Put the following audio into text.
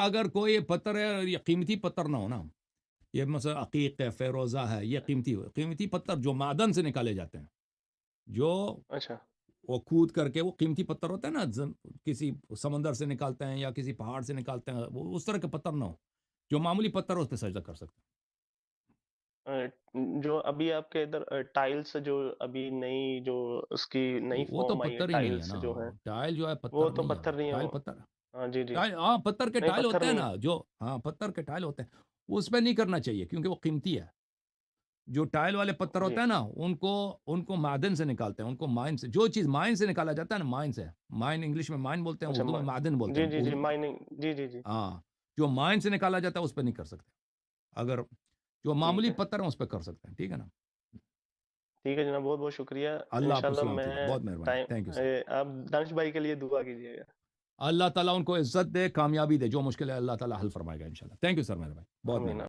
اگر کوئی پتھر ہے یہ قیمتی پتھر نہ ہو نا، یہ مثلا عقیق ہے، فیروزہ ہے، یہ قیمتی پتھر جو معدن سے نکالے جاتے ہیں، جو اچھا وہ کھود کر کے، وہ قیمتی پتھر ہوتا ہے نا، کسی سمندر سے نکالتے ہیں یا کسی پہاڑ سے نکالتے ہیں، وہ اس طرح کے پتھر نہ ہو، جو معمولی پتھر ہو اس پہ سجدہ کر سکتے جو ابھی آپ کے ادھر ٹائلس جو ابھی نئی جو اس کی نئی ہیں۔ وہ تو فارم آئی ہے، پتھر ہی نہیں ہے ٹائلس نا، جو ہے ٹائل جو ہے وہ پتھر تو نہیں ہے، پتھر نہیں ہے ٹائل وہ؟ پتھر، ہاں جی جی، ٹائل ہاں پتھر کے نہیں ٹائل پتھر ہوتے ہیں نہیں ہے. نا، جو ہاں پتھر کے ٹائل ہوتے ہیں، اس پہ نہیں کرنا چاہیے کیونکہ وہ قیمتی ہے۔ جو ٹائل والے پتھر جی ہوتے ہیں نا، ان کو معدن سے نکالتے ہیں، ان کو مائن سے، جو چیز مائن سے نکالا جاتا ہے نا، مائن سے، مائن انگلش میں مائن بولتے ہیں، اچھا اردو میں معدن بولتے جی ہیں، جی جی، اردو مائننگ، جی جی جی، ہاں، جو مائن سے نکالا جاتا ہے اس پہ نہیں کر سکتے، اگر جو ٹھیک معمولی ہے پتھر ہیں اس پہ کر سکتے ہیں، ٹھیک ہے نا۔ ٹھیک ہے جناب، بہت بہت شکریہ. اللہ آپ کو انشاءاللہ سلامتی دے، میں بہت مہربانی، ٹائم، تھینک یو سر۔ آپ دانش بھائی کے لیے دعا کیجیے گا. اللہ تعالیٰ ان کو عزت دے، کامیابی دے، جو مشکل ہے اللہ تعالیٰ حل فرمائے گا انشاءاللہ۔ تھینک یو سر میرے بھائی، بہت آمین. مہربانی۔